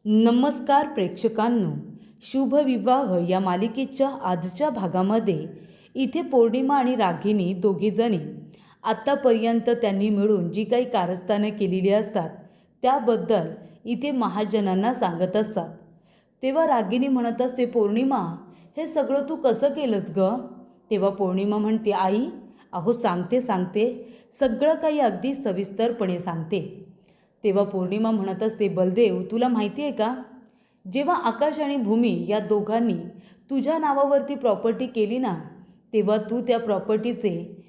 नमस्कार प्रेक्षकांनो, शुभ विवाह या मालिकेच्या आजच्या भागामध्ये इथे पौर्णिमा आणि रागिनी दोघीजणी आत्तापर्यंत त्यांनी मिळून जी काही कारस्थानं केलेली असतात त्याबद्दल इथे महाजनांना सांगत असतात। तेव्हा रागिनी म्हणत असते, पौर्णिमा हे सगळं तू कसं केलंस ग? तेव्हा पौर्णिमा म्हणते, आई अहो सांगते सगळं काही अगदी सविस्तरपणे सांगते। तेव्हा पौर्णिमा म्हणत असते, बलदेव तुला माहिती आहे का, जेव्हा आकाश आणि भूमी या दोघांनी तुझ्या नावावरती प्रॉपर्टी केली ना, तेव्हा तू त्या प्रॉपर्टीचे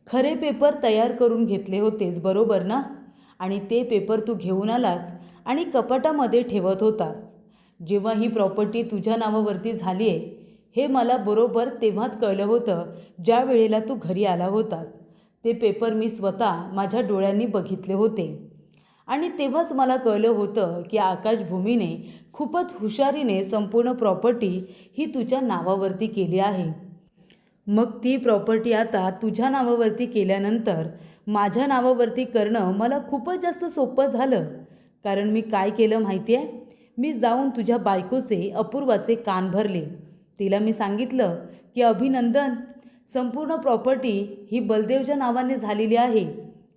खरे पेपर तयार करून घेतले होतेस, बरोबर ना? आणि ते पेपर तू घेऊन आलास आणि कपाटामध्ये ठेवत होतास। जेव्हा ही प्रॉपर्टी तुझ्या नावावरती झाली आहे हे मला बरोबर तेव्हाच कळलं होतं, ज्या वेळेला तू घरी आला होतास। ते पेपर मी स्वतः माझ्या डोळ्यांनी बघितले होते आणि तेव्हाच मला कळलं होतं की आकाश भूमीने खूपच हुशारीने संपूर्ण प्रॉपर्टी ही तुझ्या नावावरती केली आहे। मग ती प्रॉपर्टी आता तुझ्या नावावरती केल्यानंतर माझ्या नावावरती करणं मला खूपच जास्त सोपं झालं। कारण मी काय केलं माहिती आहे, मी जाऊन तुझ्या बायकोचे अपूर्वाचे कान भरले। तिला मी सांगितलं की अभिनंदन, संपूर्ण प्रॉपर्टी ही बलदेवच्या नावाने झालेली आहे।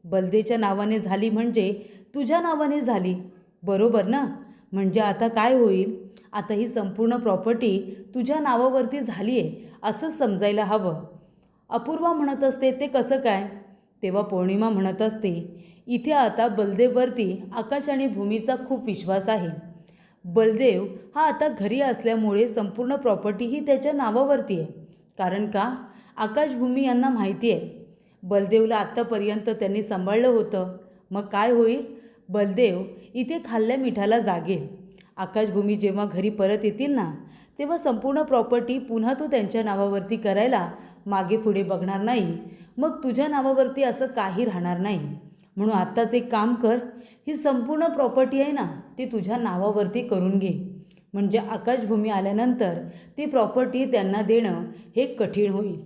बलदेवच्या नावाने झाली म्हणजे तुझ्या नावाने झाली, बरोबर ना? म्हणजे आता काय होईल, आता ही संपूर्ण प्रॉपर्टी तुझ्या नावावरती झाली आहे असं समजायला हवं। अपूर्वा म्हणत असते, ते कसं काय? तेव्हा पौर्णिमा म्हणत असते, इथे आता बलदेववरती आकाश आणि भूमीचा खूप विश्वास आहे। बलदेव हा आता घरी असल्यामुळे संपूर्ण प्रॉपर्टी ही त्याच्या नावावरती आहे। कारण का, आकाश भूमी यांना माहिती आहे बलदेवला आत्तापर्यंत त्यांनी सांभाळलं होतं। मग काय होईल, बलदेव इथे खाल्ल्या मिठाला जागेल। आकाशभूमी जेव्हा घरी परत येतील ना, तेव्हा संपूर्ण प्रॉपर्टी पुन्हा तो त्यांच्या नावावरती करायला मागे पुढे बघणार नाही। मग तुझ्या नावावरती असं काही राहणार नाही। म्हणून आत्ताच एक काम कर, ही संपूर्ण प्रॉपर्टी आहे ना ती तुझ्या नावावरती करून घे। म्हणजे आकाशभूमी आल्यानंतर ती प्रॉपर्टी त्यांना देणं हे कठीण होईल।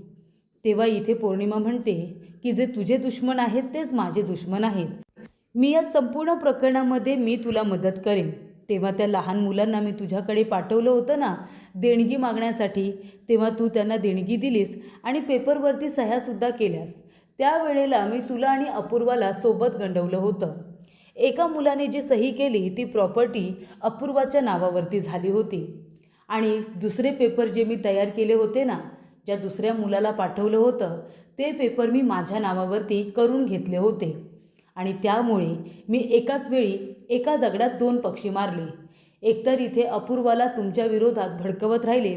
तेव्हा इथे पौर्णिमा म्हणते की जे तुझे दुश्मन आहेत तेच माझे दुश्मन आहेत। मी या संपूर्ण प्रकरणामध्ये मी तुला मदत करेन। तेव्हा त्या लहान मुलांना मी तुझ्याकडे पाठवलं होतं ना देणगी मागण्यासाठी, तेव्हा तू त्यांना देणगी दिलीस आणि पेपरवरती सह्यासुद्धा केल्यास। त्यावेळेला मी तुला आणि अपूर्वाला सोबत गंडवलं होतं। एका मुलाने जी सही केली ती प्रॉपर्टी अपूर्वाच्या नावावरती झाली होती आणि दुसरे पेपर जे मी तयार केले होते ना, ज्या दुसऱ्या मुलाला पाठवलं होतं ते पेपर मी माझ्या नावावरती करून घेतले होते। आणि त्यामुळे मी एकाच वेळी एका दगडात दोन पक्षी मारले। एकतर इथे अपूर्वाला तुमच्या विरोधात भडकवत राहिले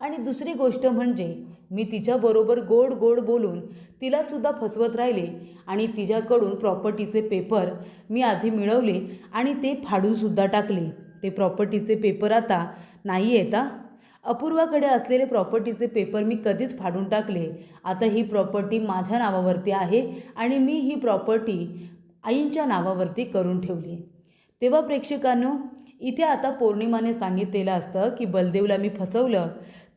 आणि दुसरी गोष्ट म्हणजे मी तिच्याबरोबर गोड गोड बोलून तिलासुद्धा फसवत राहिले आणि तिच्याकडून प्रॉपर्टीचे पेपर मी आधी मिळवले आणि ते फाडूनसुद्धा टाकले। ते प्रॉपर्टीचे पेपर आता नाही आहेत। अपूर्वाकडे असलेले प्रॉपर्टीचे पेपर मी कधीच फाडून टाकले। आता ही प्रॉपर्टी माझ्या नावावरती आहे आणि मी ही प्रॉपर्टी आईंच्या नावावरती करून ठेवली। तेव्हा प्रेक्षकांनो, इथे आता पौर्णिमाने सांगितलेलं असतं की बलदेवला मी फसवलं,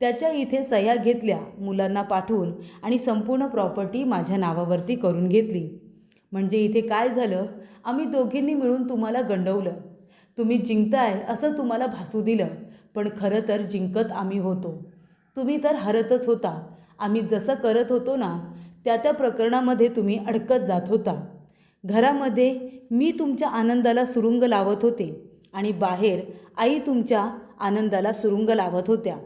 त्याच्या इथे सह्या घेतल्या मुलांना पाठवून आणि संपूर्ण प्रॉपर्टी माझ्या नावावरती करून घेतली। म्हणजे इथे काय झालं, आम्ही दोघींनी मिळून तुम्हाला गंडवलं। तुम्ही जिंकताय असं तुम्हाला भासू दिलं, पण खरं तर जिंकत आम्ही होतो, तुम्ही तर हरतच होता। आम्ही जसं करत होतो ना त्या प्रकरणामध्ये तुम्ही अडकत जात होता। घरामध्ये मी तुमच्या आनंदाला सुरुंग लावत होते आणि बाहेर आई तुमच्या आनंदाला सुरुंग लावत होत्या।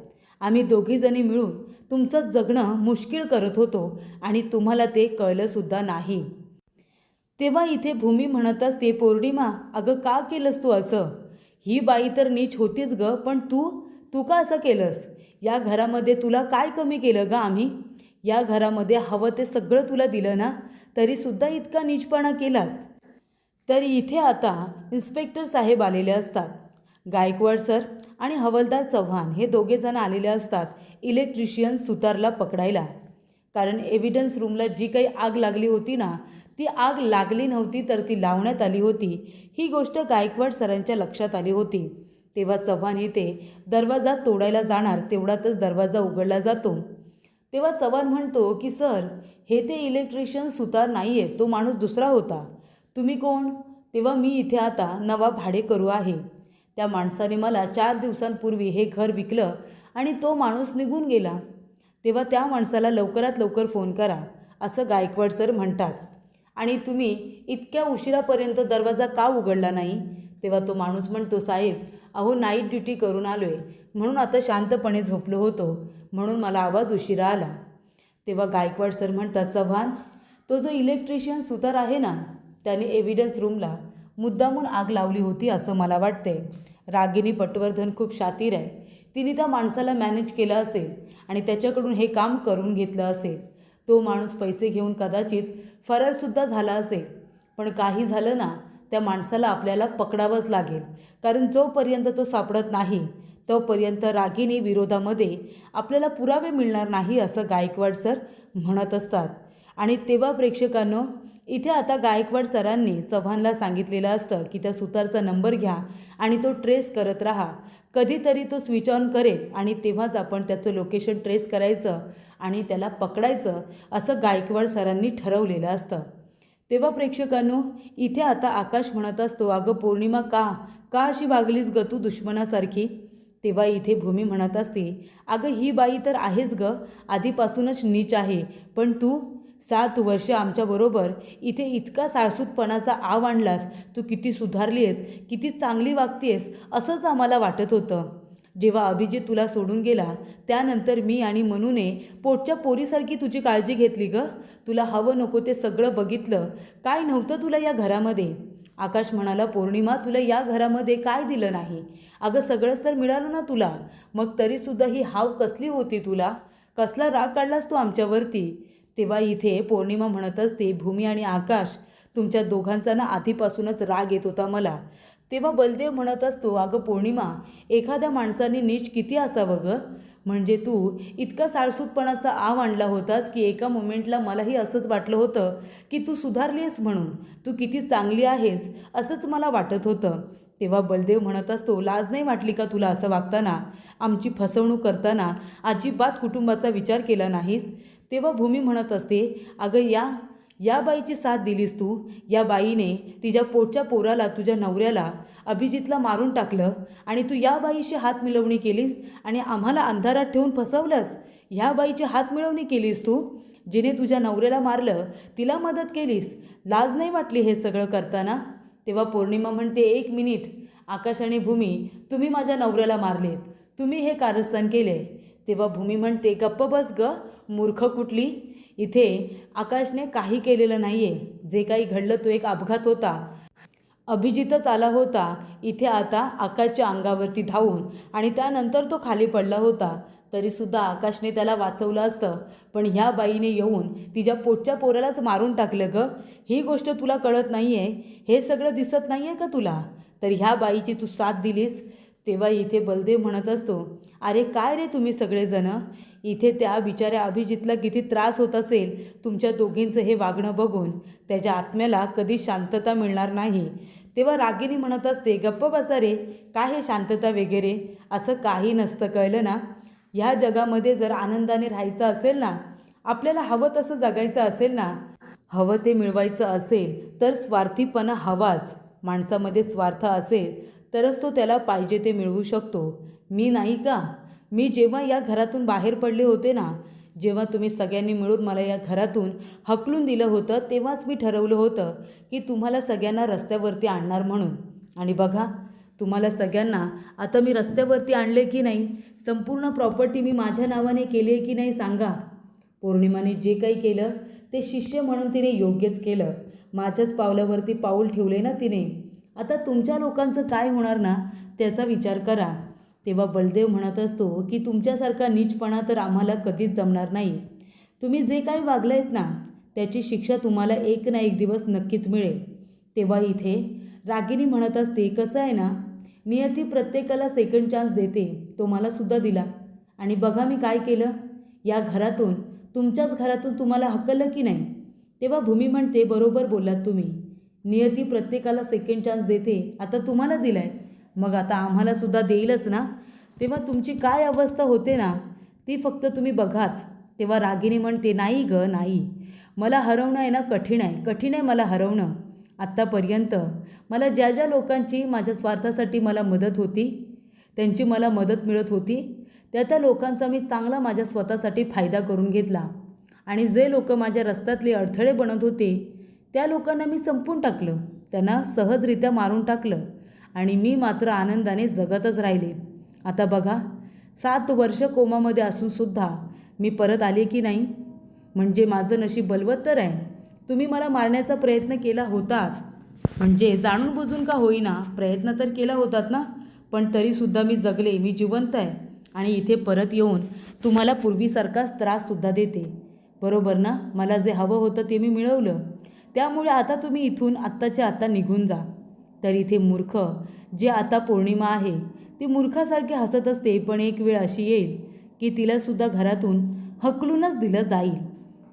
आम्ही दोघीजणी मिळून तुमचं जगणं मुश्किल करत होतो आणि तुम्हाला ते कळलंसुद्धा नाही। तेव्हा इथे भूमी म्हणत असते, पौर्णिमा अगं का केलंस तू असं? ही बाई तर नीच होतीच ग, पण तू का असं केलंस? या घरामध्ये तुला काय कमी केलं ग आम्ही? या घरामध्ये हवं ते सगळं तुला दिलं ना, तरीसुद्धा इतका नीचपणा केलास? तर इथे आता इन्स्पेक्टर साहेब आलेले असतात। गायकवाड सर आणि हवालदार चव्हाण हे दोघेजण आलेले असतात इलेक्ट्रिशियन सुतारला पकडायला। कारण एव्हिडन्स रूमला जी काही आग लागली होती ना, ती आग लागली नव्हती तर ती लावण्यात आली होती, ही गोष्ट गायकवाड सरांच्या लक्षात आली होती। तेव्हा चव्हाण इथे दरवाजा तोडायला जाणार तेवढ्यातच दरवाजा उघडला जातो। तेव्हा चव्हाण म्हणतो की सर, हे ते इलेक्ट्रिशियन सुतार नाही आहे, तो माणूस दुसरा होता। तुम्ही कोण? तेव्हा मी इथे आता नवा भाडेकरू आहे। त्या माणसाने मला 4 दिवसांपूर्वी हे घर विकलं आणि तो माणूस निघून गेला. तेव्हा त्या माणसाला लवकरात लवकर फोन करा असं गायकवाड सर म्हणतात. आणि तुम्ही इतक्या उशिरापर्यंत दरवाजा का उघडला नाही? तेव्हा तो माणूस म्हणतो, साहेब अहो नाईट ड्युटी करून आलो आहे म्हणून आता शांतपणे झोपलो होतो म्हणून मला आवाज उशिरा आला. तेव्हा गायकवाड सर म्हणतात, चव्हाण तो जो इलेक्ट्रिशियन सुतार आहे ना त्याने एव्हिडन्स रूमला मुद्दामून आग लावली होती असं मला वाटते. रागिनी पटवर्धन खूप शातीर आहे. तिने त्या माणसाला मॅनेज केलं असेल आणि त्याच्याकडून हे काम करून घेतलं असेल. तो माणूस पैसे घेऊन कदाचित फरारसुद्धा झाला असेल. पण काही झालं ना त्या माणसाला आपल्याला पकडावंच लागेल, कारण जोपर्यंत तो सापडत नाही तोपर्यंत रागिनी विरोधामध्ये आपल्याला पुरावे मिळणार नाही असं गायकवाड सर म्हणत असतात. आणि तेव्हा प्रेक्षकांनो, इथे आता गायकवाड सरांनी चव्हाणला सांगितलेलं असतं की त्या सुतारचा नंबर घ्या आणि तो ट्रेस करत राहा. कधीतरी तो स्विच ऑन करेल आणि तेव्हाच आपण त्याचं लोकेशन ट्रेस करायचं आणि त्याला पकडायचं असं गायकवाड सरांनी ठरवलेलं असतं. तेव्हा प्रेक्षकांनो, इथे आता आकाश म्हणत असतो, अगं पौर्णिमा का का अशी वागलीस ग तू दुश्मनासारखी? तेव्हा इथे भूमी म्हणत असते, अगं ही बाई तर आहेच ग, आधीपासूनच नीच आहे, पण तू 7 वर्ष आमच्याबरोबर इथे इतका साळसूतपणाचा आव आणलास. तू किती सुधारली आहेस, किती चांगली वागतेस असंच आम्हाला वाटत होतं. जेव्हा अभिजित तुला सोडून गेला त्यानंतर मी आणि मनूने पोटच्या पोरीसारखी तुझी काळजी घेतली ग. तुला हवं नको ते सगळं बघितलं. काय नव्हतं तुला या घरामध्ये? आकाश म्हणाला, पौर्णिमा तुला या घरामध्ये काय दिलं नाही? अगं सगळंच तर मिळालं ना तुला, मग तरीसुद्धा ही हाव कसली होती तुला? कसला राग काढलास तू आमच्यावरती? तेव्हा इथे पौर्णिमा म्हणत असते, भूमी आणि आकाश तुमच्या दोघांचा ना आधीपासूनच राग येत होता मला. तेव्हा बलदेव म्हणत असतो, अगं पौर्णिमा एखाद्या माणसाने नीच किती असावं गं? म्हणजे तू इतका साळसूतपणाचा आव आणला होतास की एका मोमेंटला मलाही असंच वाटलं होतं की तू सुधारली आहेस म्हणून, तू किती चांगली आहेस असंच मला वाटत होतं. तेव्हा बलदेव म्हणत असतो, लाज नाही वाटली का तुला असं वागताना? आमची फसवणूक करताना अजिबात कुटुंबाचा विचार केला नाहीस? तेव्हा भूमी म्हणत असते, अगं या बाईची साथ दिलीस तू. या बाईने तिच्या पोटच्या पोराला, तुझ्या नवऱ्याला, अभिजितला मारून टाकलं आणि तू या बाईशी हात मिळवणी केलीस आणि आम्हाला अंधारात ठेवून फसवलंस. ह्या बाईची हात मिळवणी केलीस तू, जिने तुझ्या नवऱ्याला मारलं, तिला मदत केलीस. लाज नाही वाटली हे सगळं करताना? तेव्हा पौर्णिमा म्हणते, 1 मिनिट आकाश आणि भूमी, तुम्ही माझ्या नवऱ्याला मारलेत, तुम्ही हे कारस्थान केले. तेव्हा भूमी म्हणते, गप्प बस ग मूर्ख कुठली. इथे आकाशने काही केलेलं नाही आहे. जे काही घडलं तो एक अपघात होता. अभिजितच आला होता इथे आता आकाशच्या अंगावरती धावून आणि त्यानंतर तो खाली पडला होता. तरीसुद्धा आकाशने त्याला वाचवलं असतं, पण ह्या बाईने येऊन तिच्या पोटच्या पोरालाच मारून टाकलं ग. ही गोष्ट तुला कळत नाही आहे? हे सगळं दिसत नाही आहे का तुला? तर ह्या बाईची तू साथ दिलीस. तेव्हा इथे बलदेव म्हणत असतो, अरे काय रे तुम्ही सगळेजणं, इथे त्या बिचाऱ्या अभिजितला किती त्रास होत असेल तुमच्या दोघींचं हे वागणं बघून. त्याच्या आत्म्याला कधी शांतता मिळणार नाही. तेव्हा रागिनी म्हणत असते, गप्प बसा रे, काय हे शांतता वगैरे असं काही नसतं, कळलं ना? ह्या जगामध्ये जर आनंदाने राहायचं असेल ना, आपल्याला हवं तसं जगायचं असेल ना, हवं ते मिळवायचं असेल तर स्वार्थीपणा हवाच. माणसामध्ये स्वार्थ असेल तरच तो त्याला पाहिजे ते मिळवू शकतो. मी नाही का? मी जेव्हा या घरातून बाहेर पडले होते ना, जेव्हा तुम्ही सगळ्यांनी मिळून मला या घरातून हकलून दिलं होतं, तेव्हाच मी ठरवलं होतं की तुम्हाला सगळ्यांना रस्त्यावरती आणणार म्हणून. आणि बघा तुम्हाला सगळ्यांना आता मी रस्त्यावरती आणले की नाही? संपूर्ण प्रॉपर्टी मी माझ्या नावाने केली आहे की नाही सांगा? पौर्णिमाने जे काही केलं ते शिष्य म्हणून तिने योग्यच केलं. माझ्याच पावलावरती पाऊल ठेवले ना तिने. आता तुमच्या लोकांचं काय होणार ना, त्याचा विचार करा. तेव्हा बलदेव म्हणत असतो की तुमच्यासारखा नीचपणा तर आम्हाला कधीच जमणार नाही. तुम्ही जे काही वागलायत ना त्याची शिक्षा तुम्हाला एक ना एक दिवस नक्कीच मिळेल. तेव्हा इथे रागिनी म्हणत असते, कसं आहे ना, नियती प्रत्येकाला सेकंड चान्स देते, तो मलासुद्धा दिला. आणि बघा मी काय केलं, या घरातून, तुमच्याच घरातून तुम्हाला हकललं की नाही? तेव्हा भूमी म्हणते, बरोबर बोललात तुम्ही, नियती प्रत्येकाला सेकंड चान्स देते. आता तुम्हाला दिला आहे, मग आता आम्हालासुद्धा देईलच ना. तेव्हा तुमची काय अवस्था होते ना ती फक्त तुम्ही बघाच. तेव्हा रागिनी म्हणते, नाही ग नाही, मला हरवणं आहे ना कठीण आहे, कठीण आहे मला हरवणं. आत्तापर्यंत मला ज्या ज्या लोकांची माझ्या स्वार्थासाठी मला मदत होती, त्यांची मला मदत मिळत होती, त्या लोकांचा मी चांगला माझ्या स्वतःसाठी फायदा करून घेतला. आणि जे लोक माझ्या रस्त्यातले अडथळे बनत होते त्या लोकांना मी संपून टाकलं, त्यांना सहजरित्या मारून टाकलं आणि मी मात्र आनंदाने जगतच राहिले. आता बघा, 7 वर्ष कोमामध्ये असूनसुद्धा मी परत आले की नाही. म्हणजे माझं नशीब बलवत्तर आहे. तुम्ही मला मारण्याचा प्रयत्न केला होतात, म्हणजे जाणून बुजून का होईना प्रयत्न तर केला होतात ना, पण तरीसुद्धा मी जगले, मी जिवंत आहे आणि इथे परत येऊन तुम्हाला पूर्वीसारखाच त्राससुद्धा देते. बरोबर ना? मला जे हवं होतं ते मी मिळवलं. त्यामुळे आता तुम्ही इथून आत्ताच्या आत्ता निघून जा. तर इथे मूर्ख जे आता पौर्णिमा आहे ती मूर्खासारखी हसत असते, पण एक वेळ अशी येईल की तिलासुद्धा घरातून हकलूनच दिलं जाईल.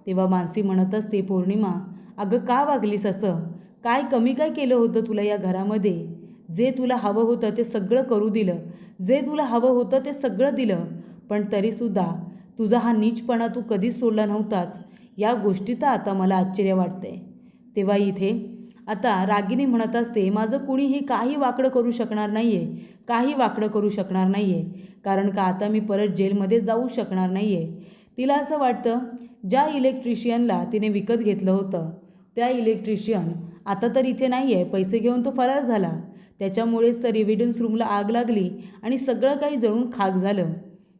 तेव्हा मानसी म्हणत असते, पौर्णिमा अगं का वागलीस असं? काय कमी काय केलं होतं तुला या घरामध्ये? जे तुला हवं होतं ते सगळं करू दिलं, जे तुला हवं होतं ते सगळं दिलं, पण तरीसुद्धा तुझा हा नीचपणा तू कधीच सोडला नव्हताच. या गोष्टीत आता मला आश्चर्य वाटते. तेव्हा इथे आता रागिनी म्हणत असते, माझं कुणीही काही वाकडं करू शकणार नाही आहे, काही वाकडं करू शकणार नाही आहे, कारण का आता मी परत जेलमध्ये जाऊ शकणार नाही आहे. तिला असं वाटतं, ज्या इलेक्ट्रिशियनला तिने विकत घेतलं होतं त्या इलेक्ट्रिशियन आता तर इथे नाही आहे, पैसे घेऊन तो फरार झाला. त्याच्यामुळेच तर एव्हिडन्स रूमला आग लागली आणि सगळं काही जळून खाक झालं.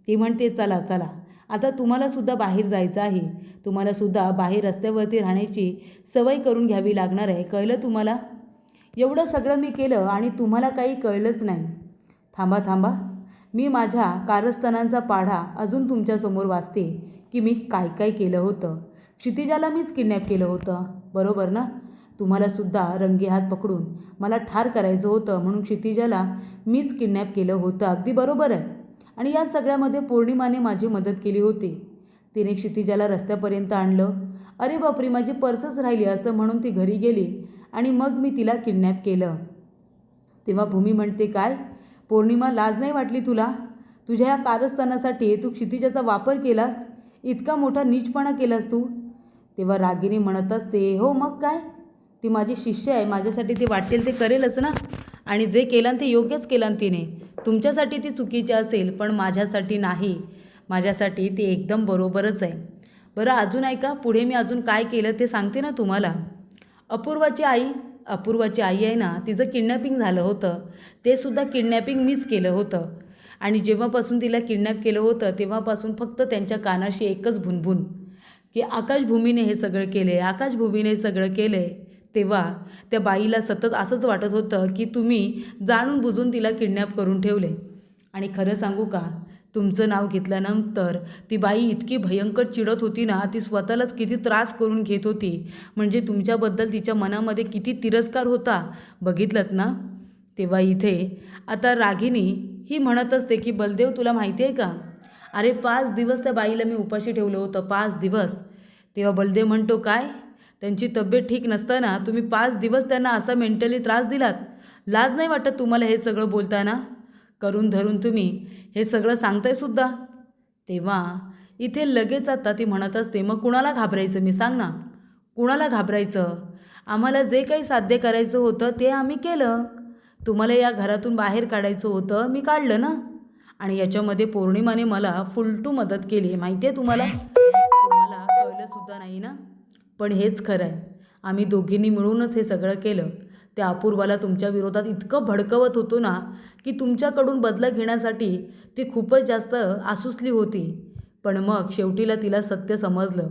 ती म्हणते, चला चला आता तुम्हालासुद्धा बाहेर जायचं आहे, तुम्हालासुद्धा बाहेर रस्त्यावरती राहण्याची सवय करून घ्यावी लागणार आहे, कळलं तुम्हाला? एवढं सगळं मी केलं आणि तुम्हाला काही कळलंच नाही. थांबा थांबा, मी माझ्या कारस्थानांचा पाढा अजून तुमच्यासमोर वाचते की मी काय काय केलं होतं. क्षितिजाला मीच किडनॅप केलं होतं, बरोबर ना? तुम्हालासुद्धा रंगेहात पकडून मला ठार करायचं होतं, म्हणून क्षितिजाला मीच किडनॅप केलं होतं, अगदी बरोबर आहे. आणि या सगळ्यामध्ये पौर्णिमाने माझी मदत केली होती. तिने क्षितिजाला रस्त्यापर्यंत आणलं. अरे बापरे, माझी पर्सच राहिली असं म्हणून ती घरी गेली आणि मग मी तिला किडनॅप केलं. तेव्हा भूमी म्हणते, काय पौर्णिमा, लाज नाही वाटली तुला? तुझ्या या कारस्थानासाठी तू क्षितिजाचा वापर केलास, इतका मोठा नीचपणा केलास तू. तेव्हा रागिनी म्हणत असते, हो मग काय, ती माझी शिष्य आहे, माझ्यासाठी ती वाटेल ते करेलच ना, आणि जे केलं ते योग्यच केलं तिने. तुमच्यासाठी ती चुकीची असेल पण माझ्यासाठी नाही, माझ्यासाठी ती एकदम बरोबरच आहे. बरं अजून ऐका, पुढे मी अजून काय केलं ते सांगते ना तुम्हाला. अपूर्वाची आई आहे ना, तिचं किडनॅपिंग झालं होतं, ते सुद्धा किडनॅपिंग मीच केलं होतं. आणि जेव्हापासून तिला किडनॅप केलं होतं तेव्हापासून फक्त त्यांच्या कानाशी एकच भुनभुन की आकाशभूमीने हे सगळं केले, आकाशभूमीने सगळं केले. तेव्हा त्या बाईला सतत असंच वाटत होतं की तुम्ही जाणून बुजून तिला किडनॅप करून ठेवले. आणि खरं सांगू का, तुमचं नाव घेतल्यानंतर ती बाई इतकी भयंकर चिडत होती ना, ती स्वतःलाच किती त्रास करून घेत होती, म्हणजे तुमच्याबद्दल तिच्या मनामध्ये किती तिरस्कार होता, बघितलंत ना. तेव्हा इथे आता रागिनी ही म्हणत असते की बलदेव तुला माहिती आहे का, अरे 5 दिवस त्या बाईला मी उपाशी ठेवलं होतं, 5 दिवस. तेव्हा बलदेव म्हणतो, काय त्यांची तब्येत ठीक नसताना तुम्ही 5 दिवस त्यांना असा मेंटली त्रास दिलात? लाज नाही वाटत तुम्हाला हे सगळं बोलताना? करून धरून तुम्ही हे सगळं सांगताय सुद्धा. तेव्हा इथे लगेच आता ती म्हणत असते, मग कुणाला घाबरायचं, मी सांग ना, कुणाला घाबरायचं? आम्हाला जे काही साध्य करायचं होतं ते आम्ही केलं. तुम्हाला या घरातून बाहेर काढायचं होतं, मी काढलं ना. आणि याच्यामध्ये पौर्णिमाने मला फुलटू मदत केली, माहिती आहे तुम्हाला? तुम्हाला कळलंसुद्धा नाही ना, पण हेच खरं आहे, आम्ही दोघींनी मिळूनच हे सगळं केलं. त्या अपूर्वाला तुमच्या विरोधात इतकं भडकवत होतो ना की तुमच्याकडून बदला घेण्यासाठी ती खूपच जास्त आसुसली होती. पण मग शेवटीला तिला सत्य समजलं.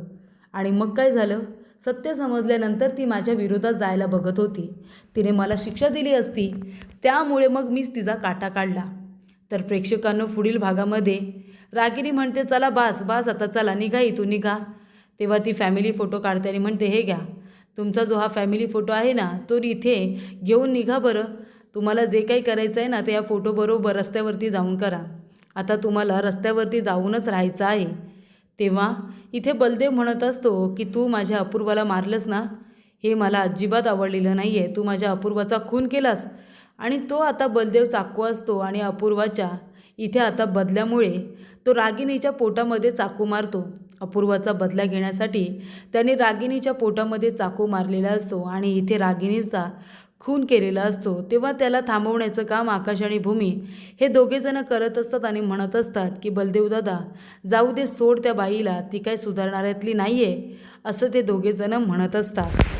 आणि मग काय झालं, सत्य समजल्यानंतर ती माझ्या विरोधात जायला बघत होती. तिने मला शिक्षा दिली असती, त्यामुळे मग मीच तिचा काटा काढला. तर प्रेक्षकांनो, पुढील भागामध्ये रागिनी म्हणते, चला बास बास आता, चला निघा इथून, निघा. तेव्हा ती फॅमिली फोटो काढते आणि म्हणते, हे घ्या, तुमचा जो हा फॅमिली फोटो आहे ना तो इथे घेऊन निघा बरं. तुम्हाला जे काही करायचं आहे ना ते या फोटोबरोबर रस्त्यावरती जाऊन करा. आता तुम्हाला रस्त्यावरती जाऊनच राहायचं आहे. तेव्हा इथे बलदेव म्हणत असतो की तू माझ्या अपूर्वाला मारलंस ना, हे मला अजिबात आवडलेलं नाही आहे. तू माझ्या अपूर्वाचा खून केलास. आणि तो आता बलदेव चाकू असतो आणि अपूर्वाच्या इथे आता बदल्यामुळे तो रागिनीच्या पोटामध्ये चाकू मारतो. अपूर्वाचा बदला घेण्यासाठी त्याने रागिणीच्या पोटामध्ये चाकू मारलेला असतो आणि इथे रागिणीचा खून केलेला असतो। तेव्हा त्याला थांबवण्याचं काम आकाश आणि भूमी हे दोघेजण करत असतात आणि म्हणत असतात की बलदेव दादा जाऊ दे, सोड त्या बाईला, ती काय सुधारणाऱ्यातली नाही आहे, असं ते दोघेजण म्हणत असतात।